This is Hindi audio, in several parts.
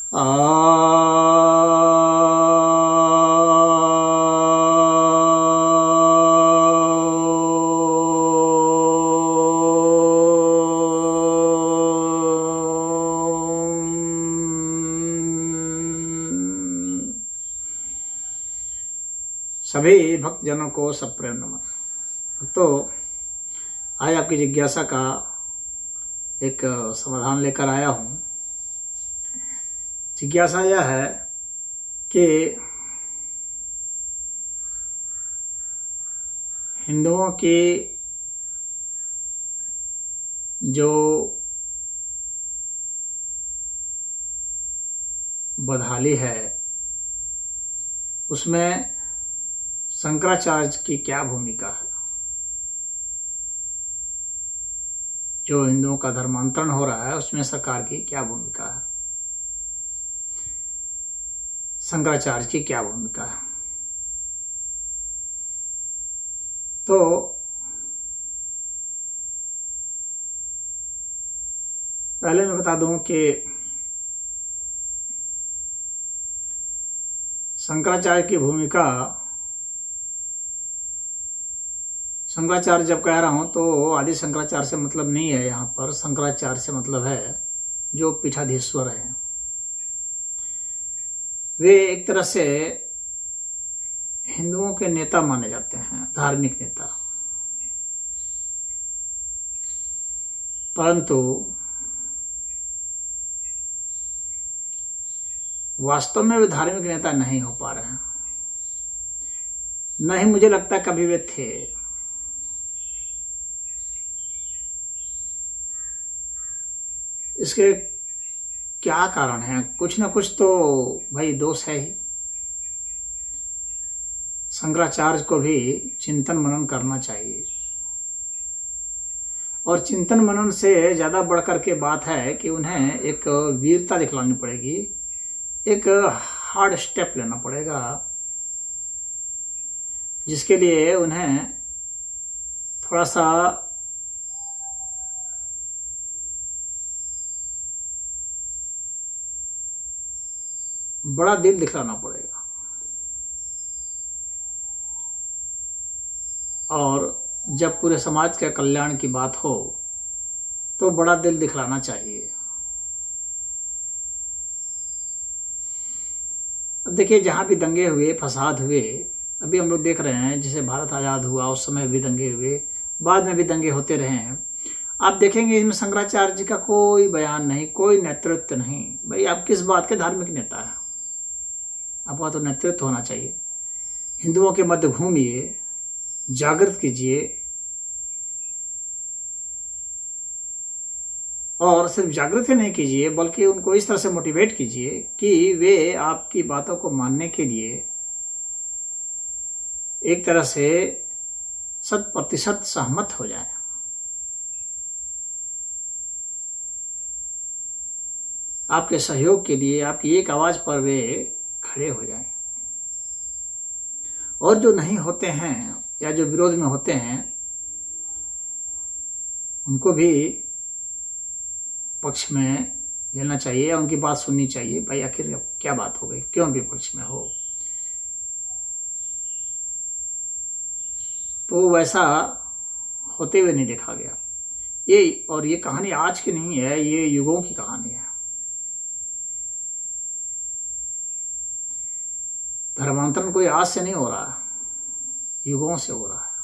सभी भक्तजनों को सप्रेम नमन। भक्तों, आज आपकी जिज्ञासा का एक समाधान लेकर आया हूँ। जिज्ञासा यह है कि हिंदुओं की जो बदहाली है उसमें शंकराचार्य की क्या भूमिका है। जो हिंदुओं का धर्मांतरण हो रहा है उसमें सरकार की क्या भूमिका है, शंकराचार्य की क्या भूमिका है। तो पहले मैं बता दूं कि शंकराचार्य की भूमिका, शंकराचार्य जब कह रहा हूं तो आदि शंकराचार्य से मतलब नहीं है। यहाँ पर शंकराचार्य से मतलब है जो पीठाधीश्वर हैं। वे एक तरह से हिंदुओं के नेता माने जाते हैं, धार्मिक नेता। परंतु वास्तव में वे धार्मिक नेता नहीं हो पा रहे हैं, नहीं मुझे लगता कभी वे थे। इसके क्या कारण है? कुछ ना कुछ तो भाई दोष है ही। शंकराचार्य को भी चिंतन मनन करना चाहिए, और चिंतन मनन से ज़्यादा बढ़कर के बात है कि उन्हें एक वीरता दिखलानी पड़ेगी, एक हार्ड स्टेप लेना पड़ेगा, जिसके लिए उन्हें थोड़ा सा बड़ा दिल दिखलाना पड़ेगा। और जब पूरे समाज के कल्याण की बात हो तो बड़ा दिल दिखलाना चाहिए। अब देखिए, जहाँ भी दंगे हुए, फसाद हुए, अभी हम लोग देख रहे हैं, जैसे भारत आज़ाद हुआ उस समय भी दंगे हुए, बाद में भी दंगे होते रहे हैं। आप देखेंगे इसमें शंकराचार्य जी का कोई बयान नहीं, कोई नेतृत्व नहीं। भाई आप किस बात के धार्मिक नेता हैं? आपका तो नेतृत्व होना चाहिए। हिंदुओं के मध्य घूमिए, जागृत कीजिए, और सिर्फ जागृत ही नहीं कीजिए बल्कि उनको इस तरह से मोटिवेट कीजिए कि वे आपकी बातों को मानने के लिए एक तरह से 100% सहमत हो जाए। आपके सहयोग के लिए, आपकी एक आवाज पर वे खड़े हो जाएं। और जो नहीं होते हैं या जो विरोध में होते हैं उनको भी पक्ष में लेना चाहिए, उनकी बात सुननी चाहिए। भाई आखिर क्या बात हो गई, क्यों विपक्ष में हो? तो वैसा होते हुए नहीं देखा गया। ये कहानी आज की नहीं है, ये युगों की कहानी है। धर्मांतरण कोई आज से नहीं हो रहा है, युगों से हो रहा है।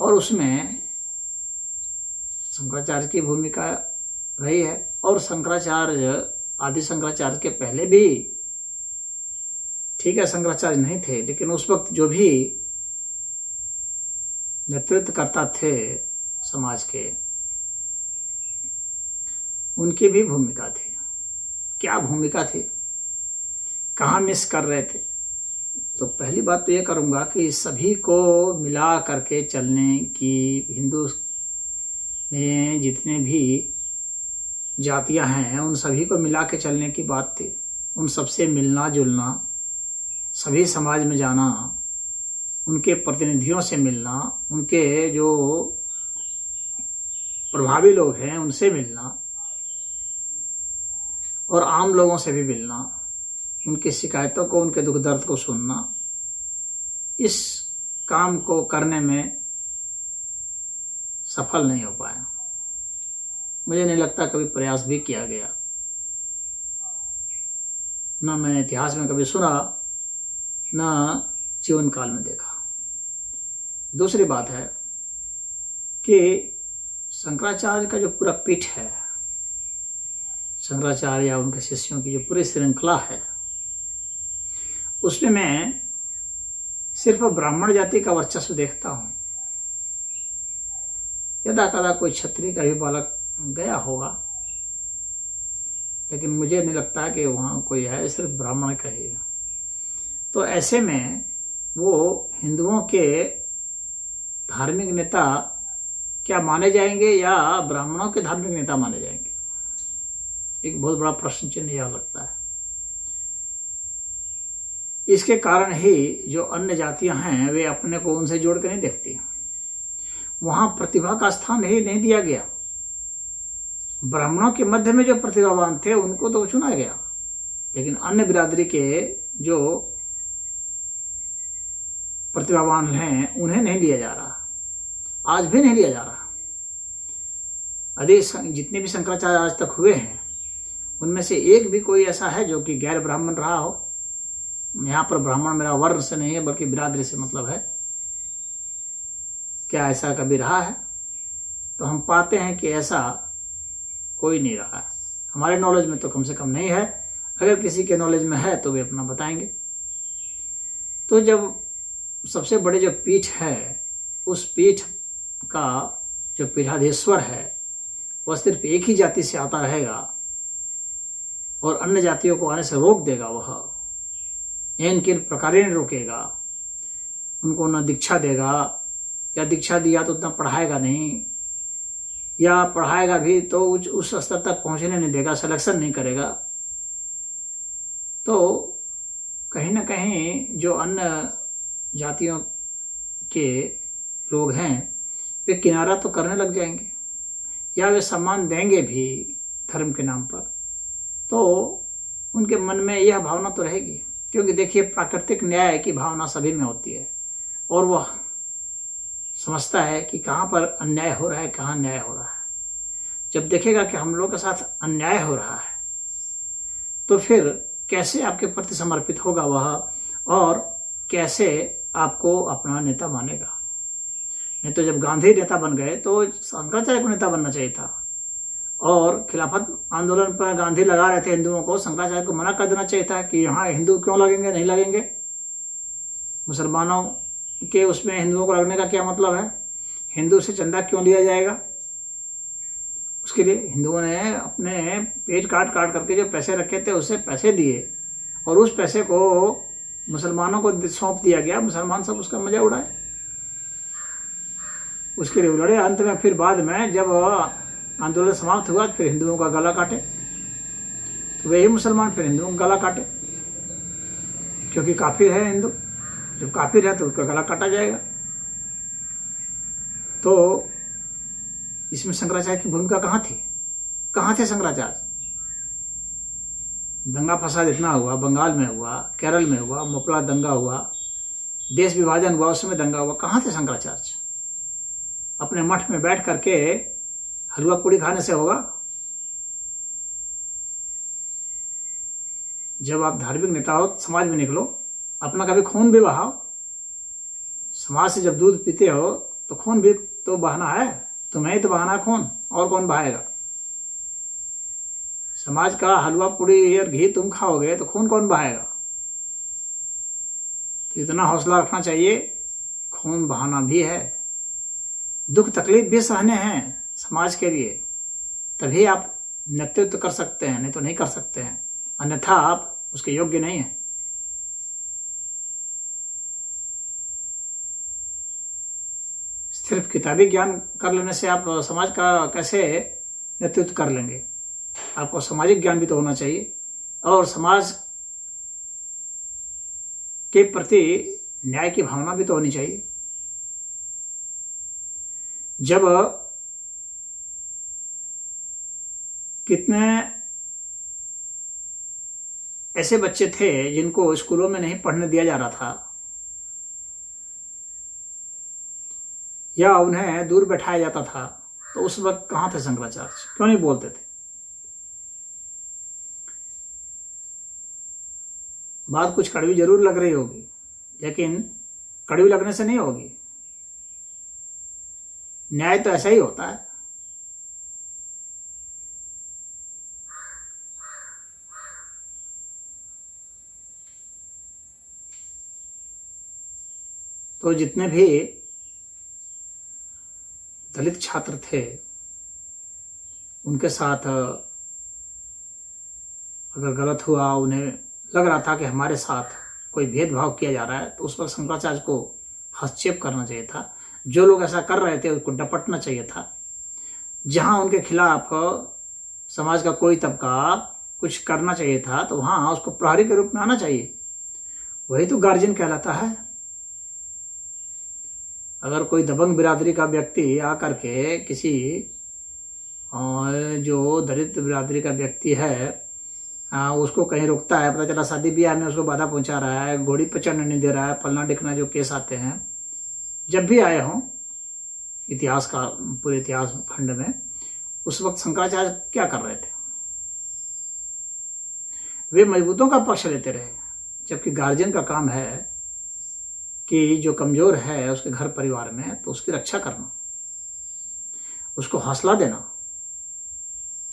और उसमें शंकराचार्य की भूमिका रही है। और शंकराचार्य, आदि शंकराचार्य के पहले भी, ठीक है शंकराचार्य नहीं थे, लेकिन उस वक्त जो भी नेतृत्व करता थे समाज के, उनकी भी भूमिका थी। क्या भूमिका थी, कहाँ मिस कर रहे थे? तो पहली बात तो ये करूँगा कि सभी को मिला करके चलने की, हिंदू में जितने भी जातियां हैं उन सभी को मिला के चलने की बात थी। उन सबसे मिलना जुलना, सभी समाज में जाना, उनके प्रतिनिधियों से मिलना, उनके जो प्रभावी लोग हैं उनसे मिलना, और आम लोगों से भी मिलना, उनकी शिकायतों को, उनके दुख दर्द को सुनना, इस काम को करने में सफल नहीं हो पाया। मुझे नहीं लगता कभी प्रयास भी किया गया, ना मैंने इतिहास में कभी सुना, ना जीवन काल में देखा। दूसरी बात है कि शंकराचार्य का जो पूरा पीठ है, शंकराचार्य या उनके शिष्यों की जो पूरी श्रृंखला है, उसमें मैं सिर्फ ब्राह्मण जाति का वर्चस्व देखता हूँ। यदा कदा कोई क्षत्रिय का भी बालक गया होगा, लेकिन मुझे नहीं लगता कि वहाँ कोई है, सिर्फ ब्राह्मण का ही है। तो ऐसे में वो हिंदुओं के धार्मिक नेता क्या माने जाएंगे या ब्राह्मणों के धार्मिक नेता माने जाएंगे? एक बहुत बड़ा प्रश्न चिन्ह यह लगता है। इसके कारण ही जो अन्य जातियां हैं वे अपने को उनसे जोड़ कर नहीं देखती। वहां प्रतिभा का स्थान ही नहीं दिया गया। ब्राह्मणों के मध्य में जो प्रतिभावान थे उनको तो चुना गया, लेकिन अन्य बिरादरी के जो प्रतिभावान हैं उन्हें नहीं लिया जा रहा, आज भी नहीं लिया जा रहा। जितने भी शंकराचार्य आज तक हुए हैं उनमें से एक भी कोई ऐसा है जो कि गैर ब्राह्मण रहा हो। यहाँ पर ब्राह्मण मेरा वर्ण से नहीं है बल्कि बिरादरी से मतलब है। क्या ऐसा कभी रहा है? तो हम पाते हैं कि ऐसा कोई नहीं रहा है। हमारे नॉलेज में तो कम से कम नहीं है। अगर किसी के नॉलेज में है तो वे अपना बताएंगे। तो जब सबसे बड़े जो पीठ है, उस पीठ का जो पीठाधीश्वर है वह सिर्फ एक ही जाति से आता रहेगा और अन्य जातियों को आने से रोक देगा। वह इनके प्रकार नहीं रोकेगा, उनको न दीक्षा देगा, या दीक्षा दिया तो उतना पढ़ाएगा नहीं, या पढ़ाएगा भी तो उस स्तर तक पहुंचने नहीं देगा, सिलेक्शन नहीं करेगा। तो कहीं ना कहीं जो अन्य जातियों के लोग हैं वे किनारा तो करने लग जाएंगे, या वे सम्मान देंगे भी धर्म के नाम पर। तो उनके मन में यह भावना तो रहेगी, क्योंकि देखिए प्राकृतिक न्याय की भावना सभी में होती है और वह समझता है कि कहाँ पर अन्याय हो रहा है, कहाँ न्याय हो रहा है। जब देखेगा कि हम लोग के साथ अन्याय हो रहा है तो फिर कैसे आपके प्रति समर्पित होगा वह, और कैसे आपको अपना नेता मानेगा। नहीं तो जब गांधी नेता बन गए तो शंकराचार्य को नेता बनना चाहिए था, और खिलाफत आंदोलन पर गांधी लगा रहे थे हिंदुओं को, शंकराचार्य को मना कर देना चाहिए था कि यहाँ हिंदू क्यों लगेंगे, नहीं लगेंगे। मुसलमानों के उसमें हिंदुओं को लगने का क्या मतलब है? हिंदू से चंदा क्यों लिया जाएगा? उसके लिए हिंदुओं ने अपने पेट काट काट करके जो पैसे रखे थे उससे पैसे दिए, और उस पैसे को मुसलमानों को सौंप दिया गया। मुसलमान सब उसका मजा उड़ाए, उसके लिए लड़े। अंत में फिर बाद में जब आंदोलन समाप्त हुआ फिर हिंदुओं का गला काटे, तो वही मुसलमान फिर हिंदुओं का गला काटे, क्योंकि काफिर है हिंदू। जब काफिर है तो उसका गला काटा जाएगा। तो इसमें शंकराचार्य की भूमिका कहाँ थी? कहाँ थे शंकराचार्य? दंगा फसाद इतना हुआ, बंगाल में हुआ, केरल में हुआ, मोपला दंगा हुआ, देश विभाजन हुआ, उसमें दंगा हुआ, कहाँ थे शंकराचार्य? अपने मठ में बैठ करके हलवा पूड़ी खाने से होगा? जब आप धार्मिक नेता हो समाज में निकलो, अपना कभी खून भी बहाओ। समाज से जब दूध पीते हो तो खून भी तो बहाना है, तुम्हें ही तो बहाना है खून, और कौन बहाएगा? समाज का हलवा पूड़ी और घी तुम खाओगे तो खून कौन बहाएगा? तो इतना हौसला रखना चाहिए, खून बहाना भी है, दुख तकलीफ भी सहने हैं समाज के लिए, तभी आप नेतृत्व कर सकते हैं, नहीं तो नहीं कर सकते हैं। अन्यथा आप उसके योग्य नहीं हैं। सिर्फ किताबी ज्ञान कर लेने से आप समाज का कैसे नेतृत्व कर लेंगे? आपको सामाजिक ज्ञान भी तो होना चाहिए, और समाज के प्रति न्याय की भावना भी तो होनी चाहिए। जब कितने ऐसे बच्चे थे जिनको स्कूलों में नहीं पढ़ने दिया जा रहा था या उन्हें दूर बैठाया जाता था, तो उस वक्त कहाँ थे शंकराचार्य? क्यों नहीं बोलते थे? बात कुछ कड़वी जरूर लग रही होगी, लेकिन कड़वी लगने से नहीं होगी। न्याय तो ऐसा ही होता है। तो जितने भी दलित छात्र थे उनके साथ अगर गलत हुआ, उन्हें लग रहा था कि हमारे साथ कोई भेदभाव किया जा रहा है, तो उस पर शंकराचार्य को हस्तक्षेप करना चाहिए था। जो लोग ऐसा कर रहे थे उसको डपटना चाहिए था। जहां उनके खिलाफ समाज का कोई तबका कुछ करना चाहिए था, तो वहां उसको प्रहरी के रूप में आना चाहिए। वही तो गार्जियन कहलाता है। अगर कोई दबंग बिरादरी का व्यक्ति आकर के किसी जो दलित बिरादरी का व्यक्ति है उसको कहीं रोकता है, पता चला शादी ब्याह में उसको बाधा पहुंचा रहा है, घोड़ी पर चढ़ने नहीं दे रहा है, फलना डिकना जो केस आते हैं, जब भी आए हों इतिहास का, पूरे इतिहास खंड में, उस वक्त शंकराचार्य क्या कर रहे थे? वे मजबूतों का पक्ष लेते रहे, जबकि गार्जियन का काम है कि जो कमजोर है उसके घर परिवार में, तो उसकी रक्षा करना, उसको हौसला देना,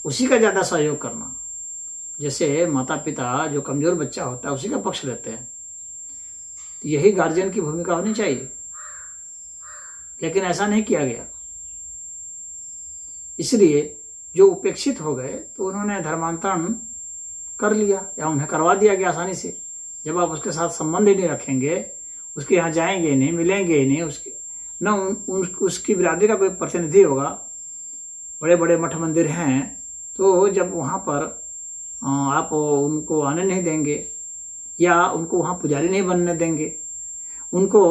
उसी का ज्यादा सहयोग करना। जैसे माता पिता जो कमजोर बच्चा होता है उसी का पक्ष लेते हैं, तो यही गार्जियन की भूमिका होनी चाहिए। लेकिन ऐसा नहीं किया गया, इसलिए जो उपेक्षित हो गए तो उन्होंने धर्मांतरण कर लिया या उन्हें करवा दिया गया आसानी से। जब आप उसके साथ संबंध ही नहीं रखेंगे, उसके यहाँ जाएंगे ही नहीं, मिलेंगे ही नहीं, उसके न उसकी बिरादरी का कोई प्रतिनिधि होगा। बड़े बड़े मठ मंदिर हैं, तो जब वहाँ पर आप उनको आने नहीं देंगे या उनको वहाँ पुजारी नहीं बनने देंगे, उनको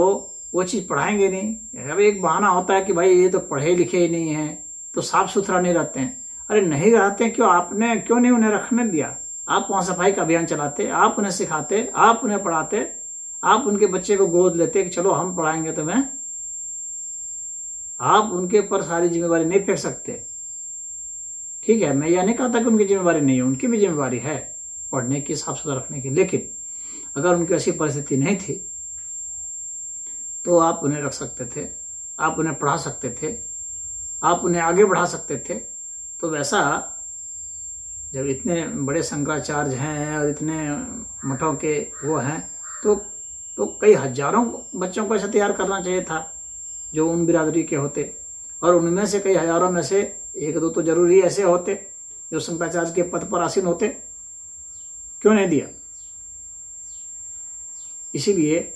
वो चीज़ पढ़ाएंगे नहीं। अब एक बहाना होता है कि भाई ये तो पढ़े लिखे ही नहीं हैं, तो साफ सुथरा नहीं रहते हैं। अरे नहीं रहते क्यों? आपने क्यों नहीं उन्हें रखने दिया? आप वहाँ सफाई का अभियान चलाते, आप उन्हें सिखाते, आप उन्हें पढ़ाते, आप उनके बच्चे को गोद लेते कि चलो हम पढ़ाएंगे तुम्हें। आप उनके ऊपर सारी जिम्मेवारी नहीं फेंक सकते। ठीक है, मैं यह नहीं कहता कि उनकी जिम्मेवारी नहीं है, उनकी भी जिम्मेवारी है पढ़ने की, साफ सुथरा रखने की। लेकिन अगर उनकी ऐसी परिस्थिति नहीं थी तो आप उन्हें रख सकते थे, आप उन्हें पढ़ा सकते थे, आप उन्हें आगे बढ़ा सकते थे। तो वैसा जब इतने बड़े शंकराचार्य हैं और इतने मठों के वो हैं, तो कई हजारों बच्चों को ऐसा तैयार करना चाहिए था जो उन बिरादरी के होते, और उनमें से कई हजारों में से एक दो तो जरूर ही ऐसे होते जो शंकराचार्य के पद पर आसीन होते। क्यों नहीं दिया? इसीलिए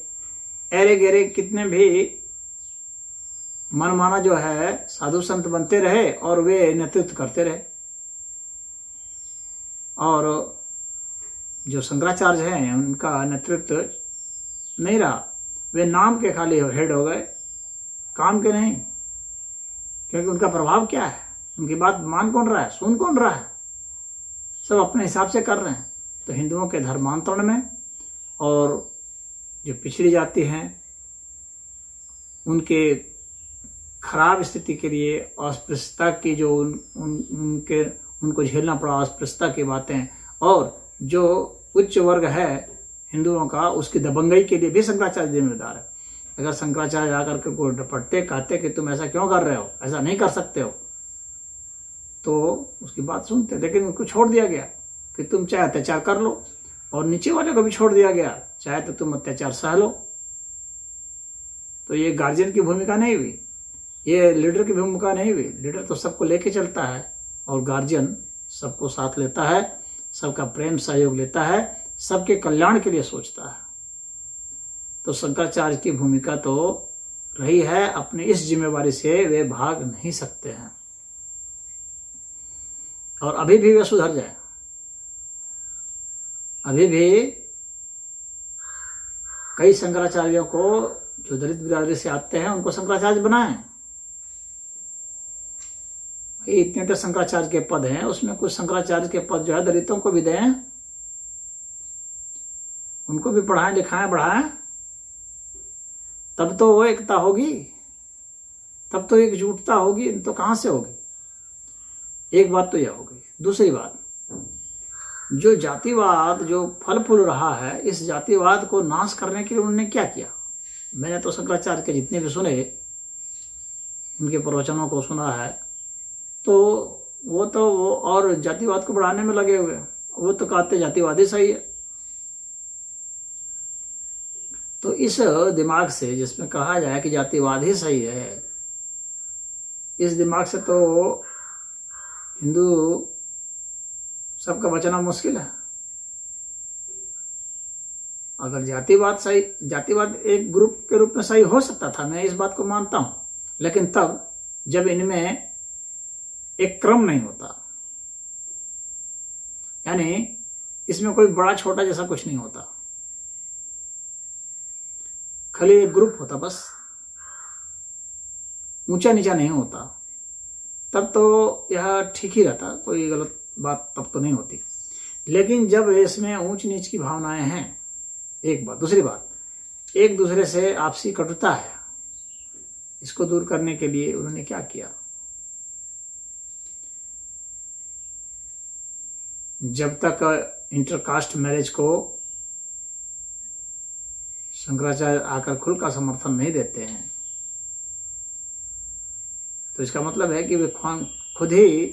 ऐरे गहरे कितने भी मनमाना जो है साधु संत बनते रहे और वे नेतृत्व करते रहे, और जो शंकराचार्य हैं उनका नेतृत्व नहीं रहा। वे नाम के खाली हेड हो गए, काम के नहीं। क्योंकि उनका प्रभाव क्या है? उनकी बात मान कौन रहा है, सुन कौन रहा है? सब अपने हिसाब से कर रहे हैं। तो हिंदुओं के धर्मांतरण में और जो पिछड़ी जाति हैं उनके खराब स्थिति के लिए अस्पृश्यता की जो उनको झेलना पड़ा, अस्पृश्यता की बातें, और जो उच्च वर्ग है हिंदुओं का उसकी दबंगई के लिए भी शंकराचार्य जिम्मेदार है। अगर शंकराचार्य आकर के को डपटते कहते कि तुम ऐसा क्यों कर रहे हो, ऐसा नहीं कर सकते हो, तो उसकी बात सुनते। लेकिन उनको छोड़ दिया गया कि तुम चाहे अत्याचार कर लो, और नीचे वाले को भी छोड़ दिया गया, चाहे तो तुम अत्याचार सह लो। तो ये गार्जियन की भूमिका नहीं हुई, ये लीडर की भूमिका नहीं हुई। लीडर तो सबको लेके चलता है और गार्जियन सबको साथ लेता है, सबका प्रेम सहयोग लेता है, सबके कल्याण के लिए सोचता है। तो शंकराचार्य की भूमिका तो रही है, अपनी इस जिम्मेवारी से वे भाग नहीं सकते हैं, और अभी भी वे सुधर जाए। अभी भी कई शंकराचार्यों को जो दलित बिरादरी से आते हैं उनको शंकराचार्य बनाएं। इतने तो शंकराचार्य के पद हैं, उसमें कुछ शंकराचार्य के पद जो है दलितों को भी दें। उनको भी पढ़ाएं लिखाएं बढ़ाएं, तब तो वो एकता होगी, तब तो एकजुटता होगी। तो कहाँ से होगी? एक बात तो यह हो गई। दूसरी बात, जो जातिवाद जो फल फूल रहा है, इस जातिवाद को नाश करने के लिए उन्होंने क्या किया? मैंने तो शंकराचार्य के जितने भी सुने, उनके प्रवचनों को सुना है, तो वो और जातिवाद को बढ़ाने में लगे हुए। वो तो कहते जातिवाद ही सही है। तो इस दिमाग से, जिसमें कहा जाए कि जातिवाद ही सही है, इस दिमाग से तो हिंदू सबका बचना मुश्किल है। अगर जातिवाद एक ग्रुप के रूप में सही हो सकता था, मैं इस बात को मानता हूं, लेकिन तब जब इनमें एक क्रम नहीं होता, यानी इसमें कोई बड़ा छोटा जैसा कुछ नहीं होता, खाली एक ग्रुप होता, बस ऊंचा नीचा नहीं होता, तब तो यह ठीक ही रहता, कोई गलत बात तब तो नहीं होती। लेकिन जब इसमें ऊंच नीच की भावनाएं हैं, एक बात। दूसरी बात, एक दूसरे से आपसी कटुता है, इसको दूर करने के लिए उन्होंने क्या किया? जब तक इंटरकास्ट मैरिज को शंकराचार्य आकर खुल का समर्थन नहीं देते हैं, तो इसका मतलब है कि वे खुद ही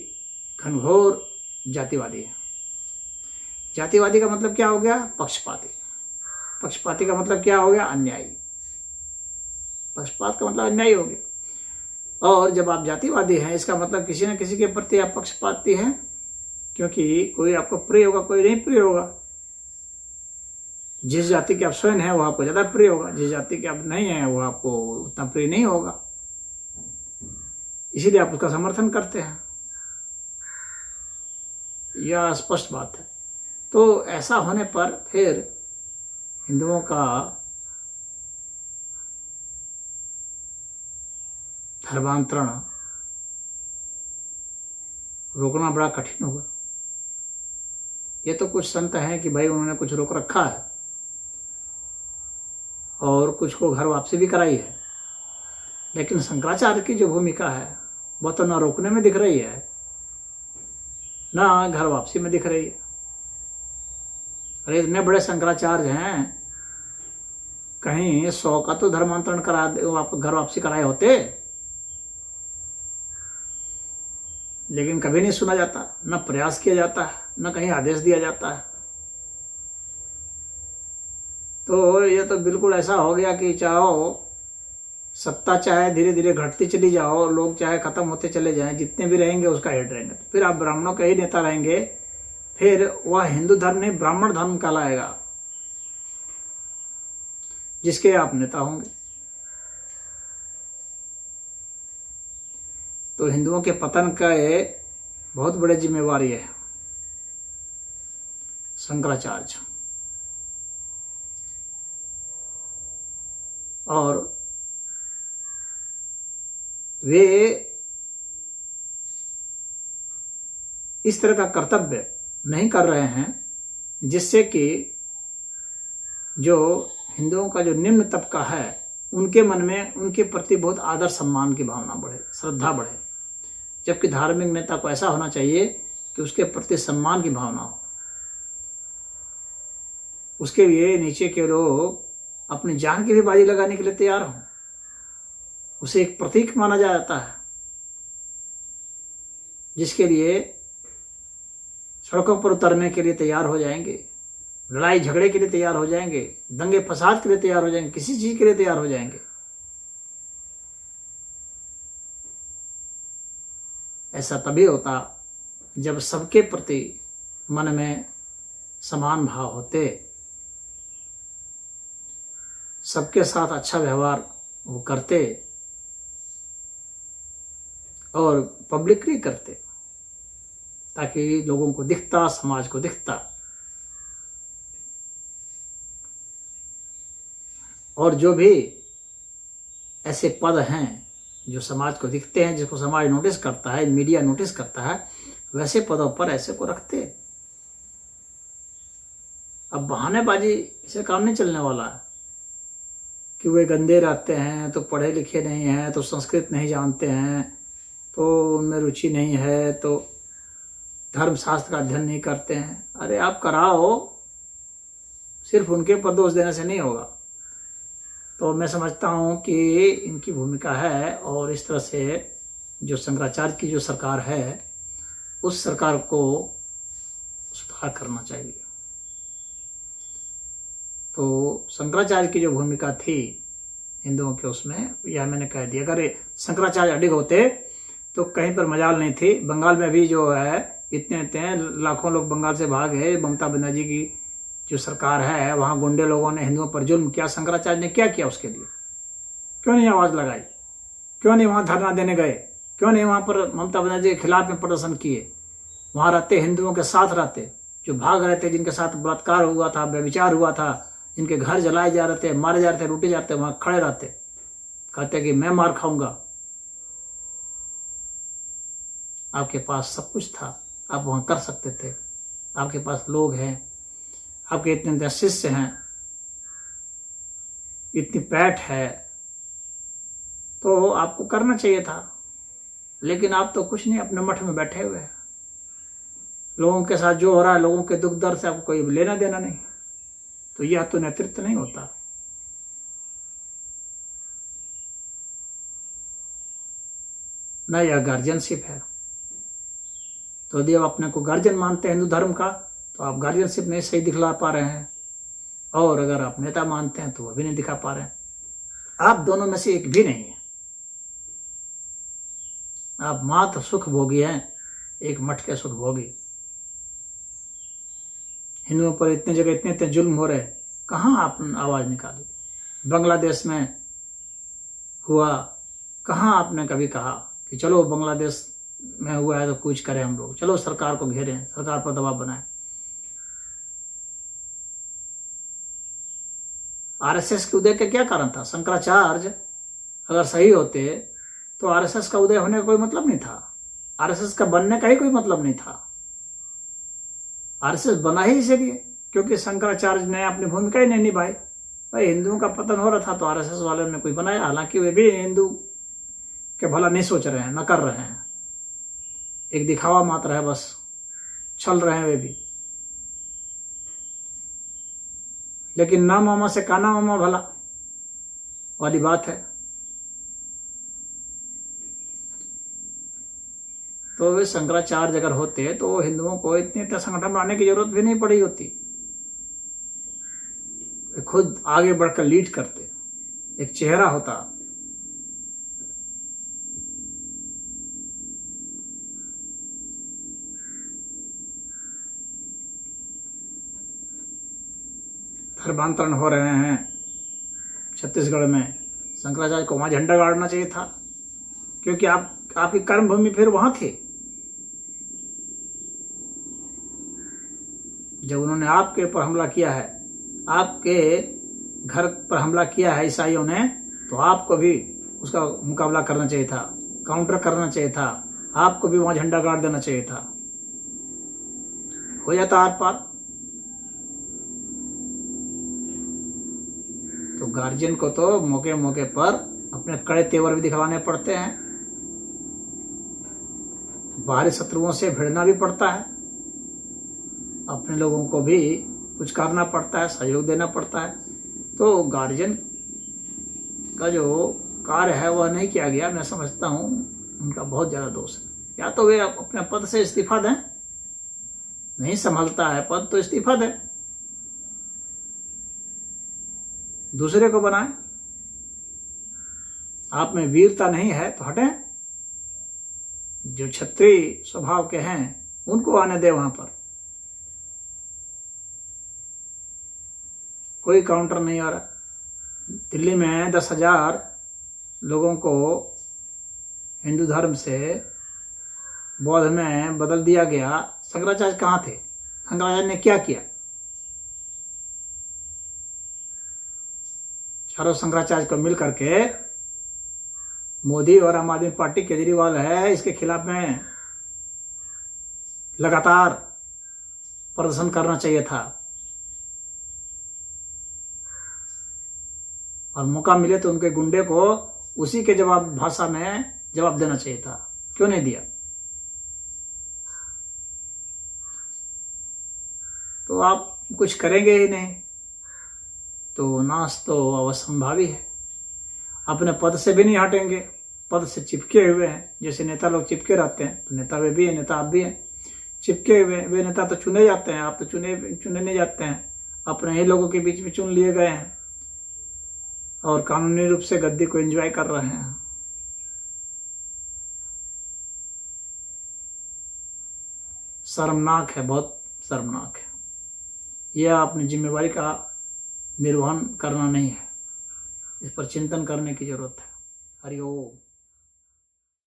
घनघोर जातिवादी है। जातिवादी का मतलब क्या हो गया? पक्षपाती। पक्षपाती का मतलब क्या हो गया? अन्यायी। पक्षपात का मतलब अन्यायी हो गया। और जब आप जातिवादी हैं, इसका मतलब किसी न किसी के प्रति आप पक्षपाती हैं, क्योंकि कोई आपको प्रिय होगा, कोई नहीं प्रिय होगा। जिस जाति के आप स्वयं हैं वो आपको ज़्यादा प्रिय होगा, जिस जाति के आप नहीं हैं वो आपको उतना प्रिय नहीं होगा, इसीलिए आप उसका समर्थन करते हैं। यह स्पष्ट बात है। तो ऐसा होने पर फिर हिंदुओं का धर्मांतरण रोकना बड़ा कठिन होगा। ये तो कुछ संत हैं कि भाई उन्होंने कुछ रोक रखा है और कुछ को घर वापसी भी कराई है, लेकिन शंकराचार्य की जो भूमिका है वो तो ना रोकने में दिख रही है, ना घर वापसी में दिख रही है। अरे इतने बड़े शंकराचार्य हैं, कहीं 100 का तो धर्मांतरण करा दे, घर वापसी कराए होते, लेकिन कभी नहीं सुना जाता, न प्रयास किया जाता है, न कहीं आदेश दिया जाता है। तो ये तो बिल्कुल ऐसा हो गया कि चाहो सत्ता चाहे धीरे धीरे घटती चली जाओ, लोग चाहे खत्म होते चले जाएं, जितने भी रहेंगे उसका हेड रहेंगे, फिर आप ब्राह्मणों के ही नेता रहेंगे, फिर वह हिंदू धर्म नहीं ब्राह्मण धर्म कहलाएगा, जिसके आप नेता होंगे। तो हिंदुओं के पतन का ये बहुत बड़ी जिम्मेवारी है शंकराचार्य। और वे इस तरह का कर्तव्य नहीं कर रहे हैं जिससे कि जो हिंदुओं का जो निम्न तबका है उनके मन में उनके प्रति बहुत आदर सम्मान की भावना बढ़े, श्रद्धा बढ़े, जबकि धार्मिक नेता को ऐसा होना चाहिए कि उसके प्रति सम्मान की भावना हो। उसके लिए नीचे के लोग अपनी जान की भी बाजी लगाने के लिए तैयार हों, उसे एक प्रतीक माना जाता है, जिसके लिए सड़कों पर उतरने के लिए तैयार हो जाएंगे, लड़ाई झगड़े के लिए तैयार हो जाएंगे, दंगे फसाद के लिए तैयार हो जाएंगे, किसी चीज के लिए तैयार हो जाएंगे। ऐसा तभी होता जब सबके प्रति मन में समान भाव होते, सबके साथ अच्छा व्यवहार वो करते और पब्लिकली करते, ताकि लोगों को दिखता, समाज को दिखता। और जो भी ऐसे पद हैं जो समाज को दिखते हैं, जिसको समाज नोटिस करता है, मीडिया नोटिस करता है, वैसे पदों पर ऐसे को रखते। अब बहानेबाजी से काम नहीं चलने वाला है कि वे गंदे रहते हैं, तो पढ़े लिखे नहीं हैं, तो संस्कृत नहीं जानते हैं, तो उनमें रुचि नहीं है, तो धर्मशास्त्र का अध्ययन नहीं करते हैं। अरे आप कराओ, सिर्फ उनके ऊपर दोष देने से नहीं होगा। तो मैं समझता हूँ कि इनकी भूमिका है, और इस तरह से जो शंकराचार्य की जो सरकार है उस सरकार को सुधार करना चाहिए। तो शंकराचार्य की जो भूमिका थी हिंदुओं के उसमें, यह मैंने कह दिया। अगर शंकराचार्य अडिग होते तो कहीं पर मजाल नहीं थी। बंगाल में भी जो है इतने लाखों लोग बंगाल से भाग गए। ममता बनर्जी की जो सरकार है वहाँ गुंडे लोगों ने हिंदुओं पर जुल्म किया। शंकराचार्य ने क्या किया उसके लिए? क्यों नहीं आवाज़ लगाई? क्यों नहीं वहाँ धरना देने गए? क्यों नहीं वहाँ पर ममता बनर्जी के खिलाफ में प्रदर्शन किए? वहाँ रहते हिंदुओं के साथ रहते, जो भाग रहे थे, जिनके साथ बलात्कार हुआ था, व्यभिचार हुआ था, जिनके घर जलाए जा रहे थे, मारे जा रहे थे, लूटे जाते, वहाँ खड़े रहते, कहते कि मैं मार खाऊंगा। आपके पास सब कुछ था, आप वहाँ कर सकते थे। आपके पास लोग हैं, आपके इतने शिष्य हैं, इतनी पैठ है, तो आपको करना चाहिए था। लेकिन आप तो कुछ नहीं, अपने मठ में बैठे हुए हैं। लोगों के साथ जो हो रहा है, लोगों के दुख दर्द से आपको कोई लेना देना नहीं। तो यह तो नेतृत्व नहीं होता। न यह गार्जियनशिप है। तो यदि आप अपने को गार्जियन मानते हैं हिंदू धर्म का, तो आप गार्जियनशिप नहीं सही दिखला पा रहे हैं, और अगर आप नेता मानते हैं तो वह भी नहीं दिखा पा रहे हैं। आप दोनों में से एक भी नहीं है। आप मात्र सुख भोगी हैं, एक मठ के सुख भोगी। हिंदुओं पर इतने जगह इतने जुल्म हो रहे, कहाँ आपने आवाज़ निकाली? बांग्लादेश में हुआ, कहाँ आपने कभी कहा कि चलो बांग्लादेश में हुआ है तो कुछ करें हम लोग, चलो सरकार को घेरें, सरकार पर दबाव बनाएं? आरएसएस के उदय का क्या कारण था? शंकराचार्य अगर सही होते तो आरएसएस का उदय होने का कोई मतलब नहीं था। आरएसएस का बनने का ही कोई मतलब नहीं था। आरएसएस बना ही इसीलिए क्योंकि शंकराचार्य ने अपनी भूमिका ही नहीं निभाई। भाई हिंदुओं का पतन हो रहा था तो आरएसएस वालों ने कोई बनाया, हालांकि वे भी हिंदू के भला नहीं सोच रहे हैं, न कर रहे हैं, एक दिखावा मात्र है, बस छल रहे हैं वे भी। लेकिन ना मामा से काना मामा भला वाली बात है। तो वे शंकराचार्य अगर होते तो हिंदुओं को इतने संगठन बनाने की जरूरत भी नहीं पड़ी होती। वे खुद आगे बढ़कर लीड करते, एक चेहरा होता। धर्मांतरण हो रहे हैं छत्तीसगढ़ में, शंकराचार्य को वहां झंडा गाड़ना चाहिए था, क्योंकि आपकी कर्मभूमि फिर वहां थी। जब उन्होंने आपके ऊपर हमला किया है, आपके घर पर हमला किया है ईसाइयों ने, तो आपको भी उसका मुकाबला करना चाहिए था, काउंटर करना चाहिए था, आपको भी वहां झंडा गाड़ देना चाहिए था, हो जाता आर पार। तो गार्जियन को तो मौके मौके पर अपने कड़े तेवर भी दिखवाने पड़ते हैं, बाहरी शत्रुओं से भिड़ना भी पड़ता है, अपने लोगों को भी कुछ करना पड़ता है, सहयोग देना पड़ता है। तो गार्जियन का जो कार्य है वह नहीं किया गया। मैं समझता हूँ उनका बहुत ज़्यादा दोष है। या तो वे अपने पद से इस्तीफा दें, नहीं संभलता है पद तो इस्तीफा दें, दूसरे को बनाएं। आप में वीरता नहीं है तो हटें, जो क्षत्रिय स्वभाव के हैं उनको आने दे। वहां पर कोई काउंटर नहीं आ रहा। दिल्ली में 10,000 लोगों को हिंदू धर्म से बौद्ध में बदल दिया गया। शंकराचार्य कहाँ थे? शंकराचार्य ने क्या किया? चारों शंकराचार्य को मिल करके मोदी और आम आदमी पार्टी केजरीवाल है, इसके खिलाफ में लगातार प्रदर्शन करना चाहिए था। और मौका मिले तो उनके गुंडे को उसी के जवाब भाषा में जवाब देना चाहिए था, क्यों नहीं दिया? तो आप कुछ करेंगे ही नहीं तो नाश तो अवसंभावी है। अपने पद से भी नहीं हटेंगे, पद से चिपके हुए हैं। जैसे नेता लोग चिपके रहते हैं, तो नेता वे भी है, नेता आप भी हैं, चिपके हुए। वे नेता तो चुने जाते हैं, आप तो चुने नहीं जाते हैं, अपने ही लोगों के बीच में चुन लिए गए हैं और कानूनी रूप से गद्दी को एंजॉय कर रहे हैं। शर्मनाक है, बहुत शर्मनाक है। यह अपनी जिम्मेवारी का निर्वहन करना नहीं है। इस पर चिंतन करने की जरूरत है। हरि ओम।